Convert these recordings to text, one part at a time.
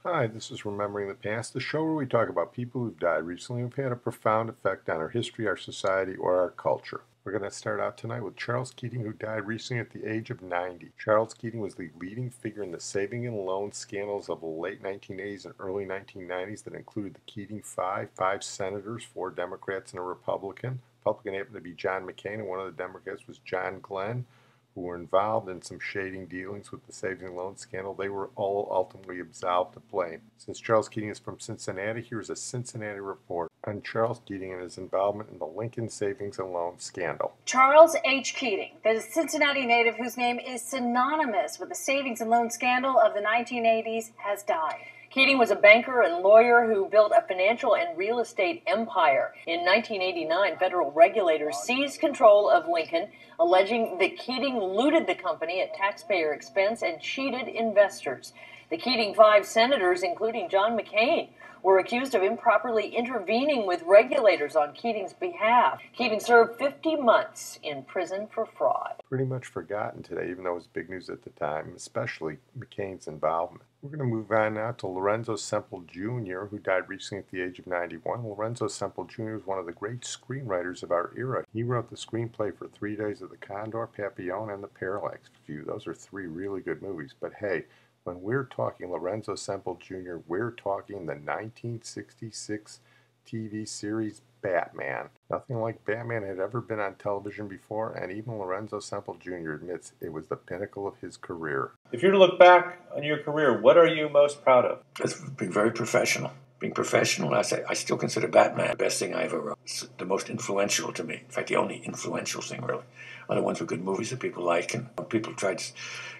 Hi, this is Remembering the Past, the show where we talk about people who've died recently who've had a profound effect on our history, our society, or our culture. We're going to start out tonight with Charles Keating, who died recently at the age of 90. Charles Keating was the leading figure in the saving and loan scandals of the late 1980s and early 1990s that included the Keating Five, five senators, four Democrats and a Republican. Republican happened to be John McCain, and one of the Democrats was John Glenn, who were involved in some shading dealings with the savings and loan scandal. They were all ultimately absolved of blame. Since Charles Keating is from Cincinnati, here is a Cincinnati report on Charles Keating and his involvement in the Lincoln savings and loan scandal. Charles H. Keating, the Cincinnati native whose name is synonymous with the savings and loan scandal of the 1980s, has died. Keating was a banker and lawyer who built a financial and real estate empire. In 1989, federal regulators seized control of Lincoln, alleging that Keating looted the company at taxpayer expense and cheated investors. The Keating Five senators, including John McCain, were accused of improperly intervening with regulators on Keating's behalf. Keating served 50 months in prison for fraud. Pretty much forgotten today, even though it was big news at the time, especially McCain's involvement. We're going to move on now to Lorenzo Semple Jr., who died recently at the age of 91. Lorenzo Semple Jr. was one of the great screenwriters of our era. He wrote the screenplay for 3 Days of the Condor, Papillon, and the Parallax View. Those are three really good movies, but hey, when we're talking Lorenzo Semple Jr., we're talking the 1966 TV series Batman. Nothing like Batman had ever been on television before, and even Lorenzo Semple Jr. admits it was the pinnacle of his career. If you were to look back on your career, what are you most proud of? It's being very professional. Being professional, I still consider Batman the best thing I ever wrote. It's the most influential to me. In fact, the only influential thing, really. Other ones were good movies that people like, and people tried to...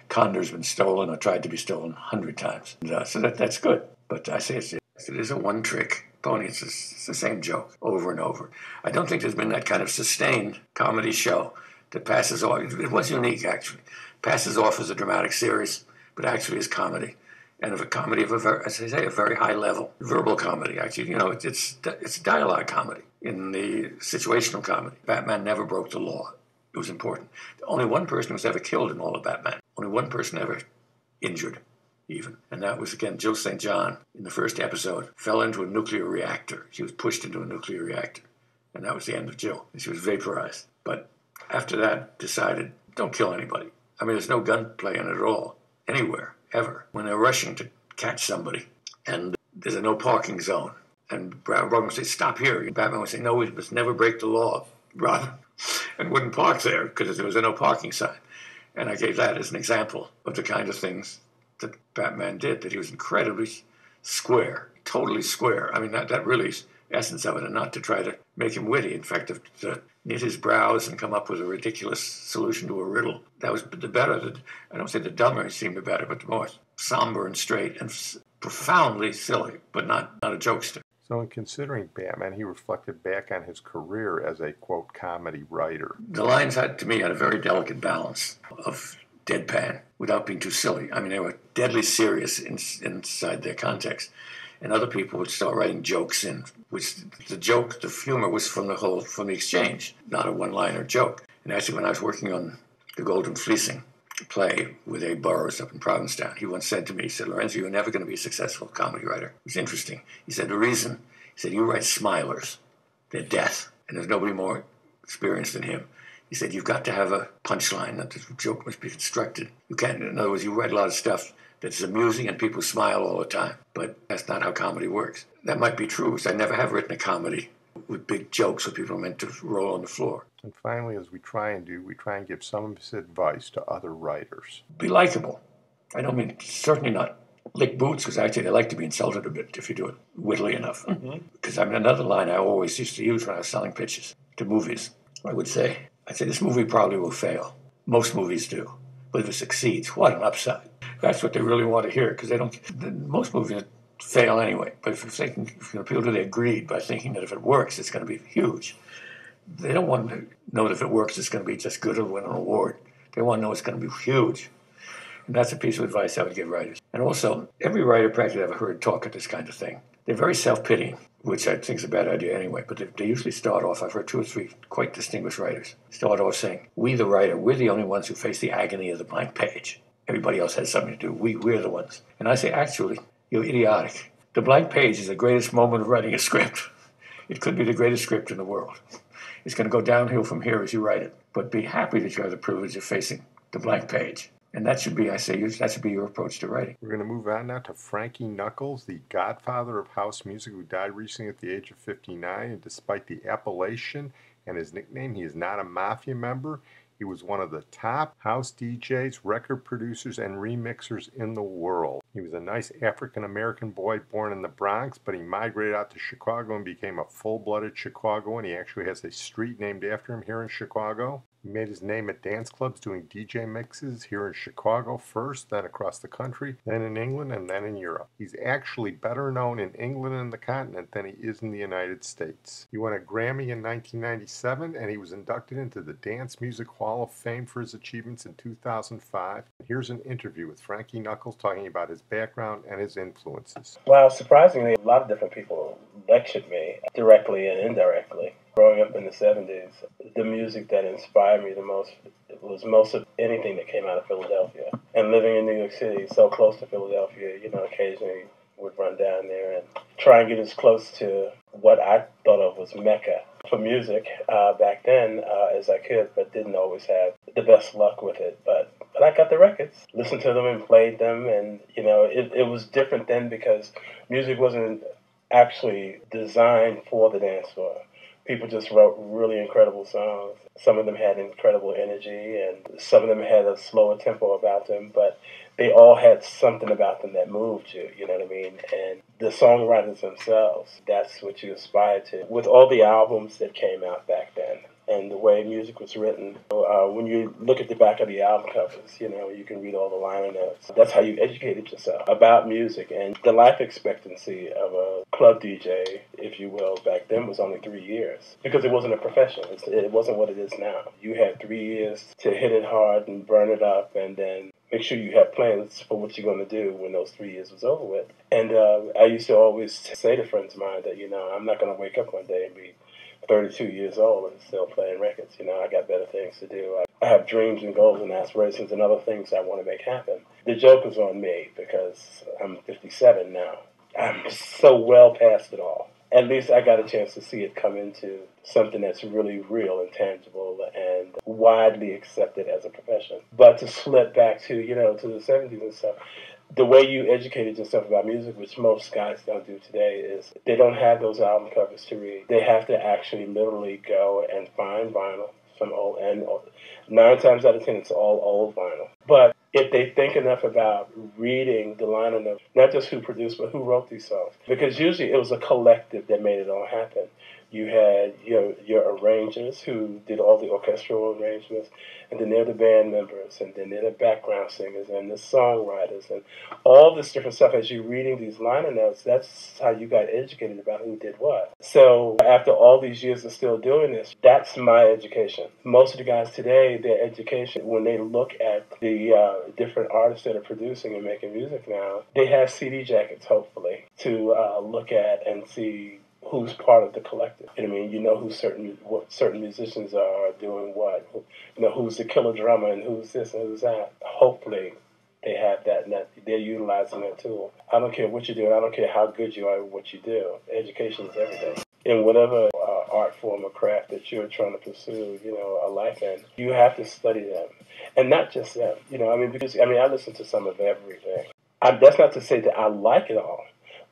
Condor's been stolen or tried to be stolen 100 times. So that's good. But I say it is a one-trick pony. It's the same joke over and over. I don't think there's been that kind of sustained comedy show that passes off. It was unique, actually. Passes off as a dramatic series, but actually is comedy. And of a comedy of as I say, a very high level. Verbal comedy, actually. You know, it's dialogue comedy. In the situational comedy, Batman never broke the law. It was important. Only one person was ever killed in all of Batman. Only one person ever injured, even. And that was, again, Jill St. John, in the first episode, fell into a nuclear reactor. She was pushed into a nuclear reactor. And that was the end of Jill. And she was vaporized. But after that, decided, don't kill anybody. I mean, there's no gunplay in it at all, anywhere, ever. When they're rushing to catch somebody, and there's a no parking zone, and Robin would say, stop here. And Batman would say, no, we must never break the law, Robin. And wouldn't park there because there was a no parking sign. And I gave that as an example of the kind of things that Batman did, that he was incredibly square, totally square. I mean, that really is the essence of it, and not to try to make him witty. In fact, to knit his brows and come up with a ridiculous solution to a riddle. That was the better. I don't say the dumber seemed the better, but the more somber and straight and profoundly silly, but not a jokester. So in considering Batman, he reflected back on his career as a, quote, comedy writer. The lines, to me, had a very delicate balance of deadpan without being too silly. I mean, they were deadly serious inside their context. And other people would start writing jokes in, which the humor was from the exchange, not a one-liner joke. And actually, when I was working on The Golden Fleecing play with Abe Burrows up in Provincetown, he once said to me, he said, Lorenzo, you're never going to be a successful comedy writer. It was interesting. He said, the reason, he said, you write smilers. They're death. And there's nobody more experienced than him. He said, you've got to have a punchline, that the joke must be constructed. You can't, in other words, you write a lot of stuff that's amusing and people smile all the time. But that's not how comedy works. That might be true, because I never have written a comedy with big jokes where people are meant to roll on the floor. And finally, as we try and give some of his advice to other writers. Be likable. I don't mean, certainly not lick boots, because actually they like to be insulted a bit if you do it wittily enough. Because I mean, another line I always used to use when I was selling pitches to movies, I'd say, this movie probably will fail. Most movies do. But if it succeeds, what an upside. That's what they really want to hear, because most movies fail anyway. But if they can appeal to their greed by thinking that if it works, it's going to be huge. They don't want to know that if it works, it's going to be just good or win an award. They want to know it's going to be huge. And that's a piece of advice I would give writers. And also, every writer practically I've ever heard talk at this kind of thing. They're very self-pitying, which I think is a bad idea anyway. But they usually start off, I've heard 2 or 3 quite distinguished writers, start off saying, we the writer, we're the only ones who face the agony of the blank page. Everybody else has something to do. We're the ones. And I say, actually, you're idiotic. The blank page is the greatest moment of writing a script. It could be the greatest script in the world. It's going to go downhill from here as you write it. But be happy that you have the privilege of facing the blank page. And that should be, I say, that should be your approach to writing. We're going to move on now to Frankie Knuckles, the godfather of house music, who died recently at the age of 59. And despite the appellation and his nickname, he is not a mafia member. He was one of the top house DJs, record producers, and remixers in the world. He was a nice African-American boy born in the Bronx, but he migrated out to Chicago and became a full-blooded Chicagoan. He actually has a street named after him here in Chicago. He made his name at dance clubs doing DJ mixes here in Chicago first, then across the country, then in England, and then in Europe. He's actually better known in England and the continent than he is in the United States. He won a Grammy in 1997, and he was inducted into the Dance Music Hall of Fame for his achievements in 2005. Here's an interview with Frankie Knuckles talking about his background and his influences. Well, surprisingly, a lot of different people lectured me, directly and indirectly. Growing up in the 70s, the music that inspired me the most was most of anything that came out of Philadelphia. And living in New York City, so close to Philadelphia, occasionally would run down there and try and get as close to what I thought of as Mecca for music back then as I could, but didn't always have the best luck with it. But I got the records, listened to them and played them, and it was different then because music wasn't actually designed for the dance floor. People just wrote really incredible songs. Some of them had incredible energy, and some of them had a slower tempo about them, but they all had something about them that moved you, you know what I mean? And the songwriters themselves, that's what you aspire to. With all the albums that came out back then, and the way music was written, when you look at the back of the album covers, you can read all the liner notes. That's how you educated yourself about music. And the life expectancy of a club DJ, if you will, back then was only 3 years because it wasn't a profession. It wasn't what it is now. You had 3 years to hit it hard and burn it up, and then make sure you have plans for what you're going to do when those 3 years was over with. And I used to always say to friends of mine that, I'm not going to wake up one day and be 32 years old and still playing records. I got better things to do. I have dreams and goals and aspirations and other things I want to make happen. The joke is on me because I'm 57 now. I'm so well past it all. At least I got a chance to see it come into something that's really real and tangible and widely accepted as a profession. But to slip back to, to the 70s and stuff, the way you educated yourself about music, which most guys don't do today, is they don't have those album covers to read. They have to actually literally go and find vinyl, some old, and 9 times out of 10, it's all old vinyl. But if they think enough about reading the liner notes, not just who produced, but who wrote these songs, because usually it was a collective that made it all happen. You had your arrangers who did all the orchestral arrangements, and then they're the band members, and then they're the background singers, and the songwriters, and all this different stuff. As you're reading these liner notes, that's how you got educated about who did what. So after all these years of still doing this, that's my education. Most of the guys today, their education, when they look at the different artists that are producing and making music now, they have CD jackets, hopefully, to look at and see who's part of the collective. I mean, what certain musicians are doing what. Who's the killer drummer and who's this and who's that. Hopefully they have that and that they're utilizing that tool. I don't care what you do, and I don't care how good you are at what you do. Education is everything. In whatever art form or craft that you're trying to pursue, a life in, you have to study them. And not just them, because I listen to some of everything. That's not to say that I like it all,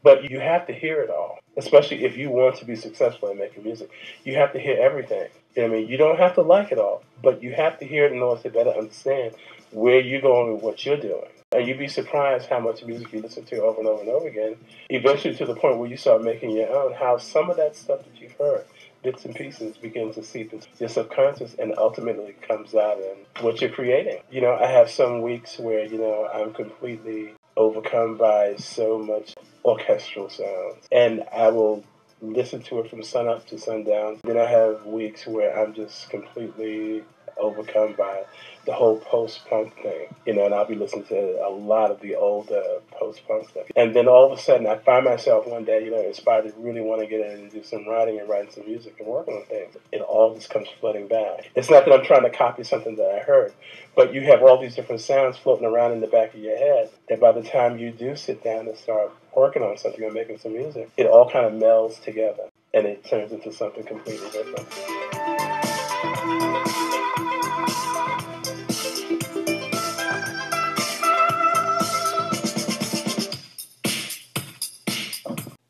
but you have to hear it all, especially if you want to be successful in making music. You have to hear everything. You don't have to like it all, but you have to hear it in order to better understand where you're going with what you're doing. And you'd be surprised how much music you listen to over and over and over again, eventually to the point where you start making your own, how some of that stuff that you've heard, bits and pieces, begin to seep into your subconscious and ultimately comes out in what you're creating. I have some weeks where, I'm completely overcome by so much orchestral sounds, and I will listen to it from sun up to sundown. Then I have weeks where I'm just completely overcome by the whole post-punk thing, you know, and I'll be listening to a lot of the old post-punk stuff. And then all of a sudden I find myself one day, you know, inspired to really want to get in and do some writing and writing some music and working on things. It all just comes flooding back. It's not that I'm trying to copy something that I heard, but you have all these different sounds floating around in the back of your head that by the time you do sit down and start working on something or making some music, it all kind of melds together and it turns into something completely different.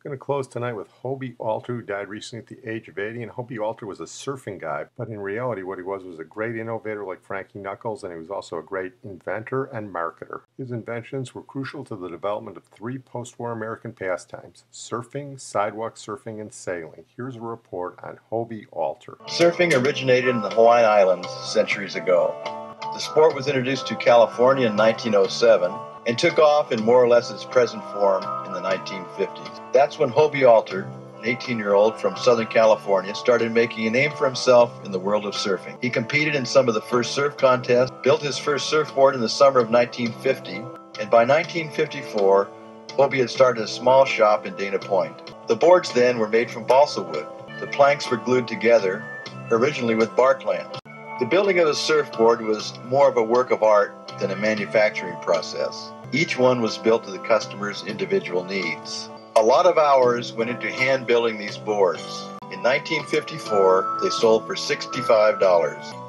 Going to close tonight with Hobie Alter, who died recently at the age of 80. And Hobie Alter was a surfing guy, but in reality what he was a great innovator like Frankie Knuckles, and he was also a great inventor and marketer. His inventions were crucial to the development of 3 post-war American pastimes: surfing, sidewalk surfing, and sailing. Here's a report on Hobie Alter. Surfing originated in the Hawaiian Islands centuries ago. The sport was introduced to California in 1907 and took off in more or less its present form in the 1950s. That's when Hobie Alter, an 18-year-old from Southern California, started making a name for himself in the world of surfing. He competed in some of the first surf contests, built his first surfboard in the summer of 1950, and by 1954, Hobie had started a small shop in Dana Point. The boards then were made from balsa wood. The planks were glued together, originally with bark lamps. The building of a surfboard was more of a work of art than a manufacturing process. Each one was built to the customer's individual needs. A lot of hours went into hand building these boards. In 1954, they sold for $65.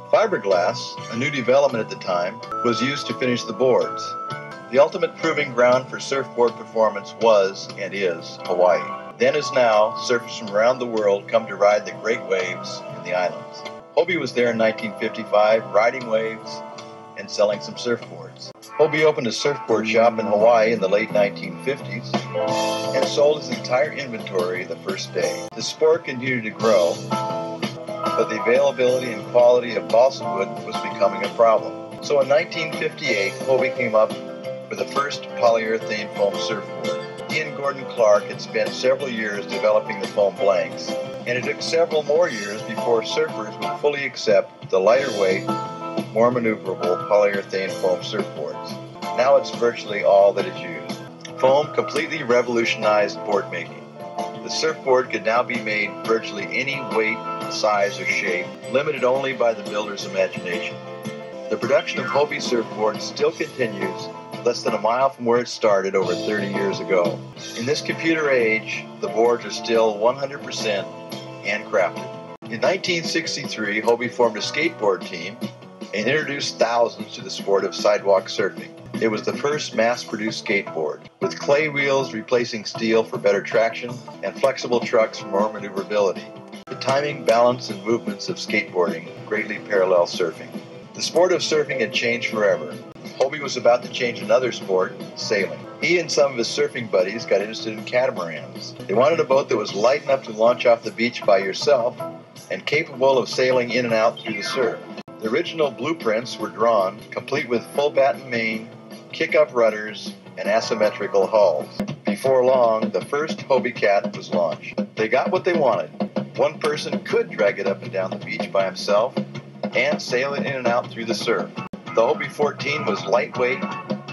Fiberglass, a new development at the time, was used to finish the boards. The ultimate proving ground for surfboard performance was, and is, Hawaii. Then as now, surfers from around the world come to ride the great waves in the islands. Hobie was there in 1955, riding waves and selling some surfboards. Hobie opened a surfboard shop in Hawaii in the late 1950s and sold his entire inventory the first day. The sport continued to grow, but the availability and quality of balsa wood was becoming a problem. So in 1958, Hobie came up with the first polyurethane foam surfboard. He and Gordon Clark had spent several years developing the foam blanks, and it took several more years before surfers would fully accept the lighter weight, more maneuverable polyurethane foam surfboards. Now it's virtually all that is used. Foam completely revolutionized board making. The surfboard could now be made virtually any weight, size, or shape, limited only by the builder's imagination. The production of Hobie surfboards still continues less than a mile from where it started over 30 years ago. In this computer age, the boards are still 100% handcrafted. In 1963, Hobie formed a skateboard team and introduced thousands to the sport of sidewalk surfing. It was the first mass-produced skateboard, with clay wheels replacing steel for better traction and flexible trucks for more maneuverability. The timing, balance, and movements of skateboarding greatly parallel surfing. The sport of surfing had changed forever. Hobie was about to change another sport, sailing. He and some of his surfing buddies got interested in catamarans. They wanted a boat that was light enough to launch off the beach by yourself and capable of sailing in and out through the surf. The original blueprints were drawn, complete with full batten main, kick-up rudders, and asymmetrical hulls. Before long, the first Hobie Cat was launched. They got what they wanted. One person could drag it up and down the beach by himself and sail it in and out through the surf. The Hobie 14 was lightweight,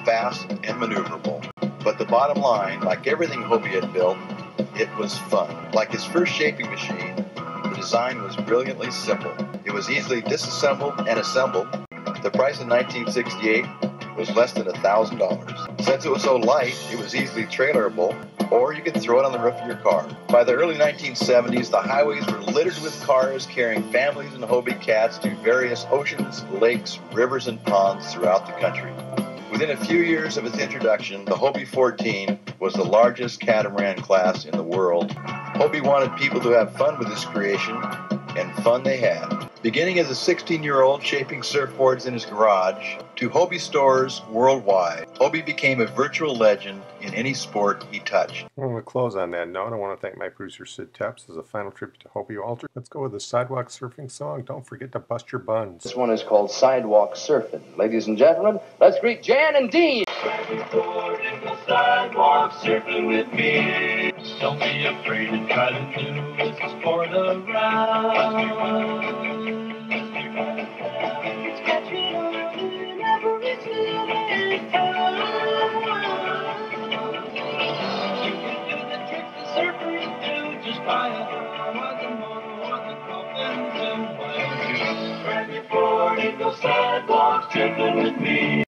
fast, and maneuverable. But the bottom line, like everything Hobie had built, it was fun. Like his first shaping machine, the design was brilliantly simple. It was easily disassembled and assembled. The price in 1968 was less than $1,000. Since it was so light, it was easily trailerable, or you could throw it on the roof of your car. By the early 1970s, the highways were littered with cars carrying families and Hobie Cats to various oceans, lakes, rivers, and ponds throughout the country. Within a few years of its introduction, the Hobie 14 was the largest catamaran class in the world. Hobie wanted people to have fun with his creation, and fun they had. Beginning as a 16-year-old shaping surfboards in his garage, to Hobie stores worldwide, Hobie became a virtual legend in any sport he touched. I'm going to close on that note. I want to thank my producer Sid Tepps as a final tribute to Hobie Alter. Let's go with the sidewalk surfing song. Don't forget to bust your buns. This one is called Sidewalk Surfing. Ladies and gentlemen, let's greet Jan and Dean. Surfboard in the sidewalk surfing with me. Don't be afraid to try to do this sport around. sidewalk surfing with me.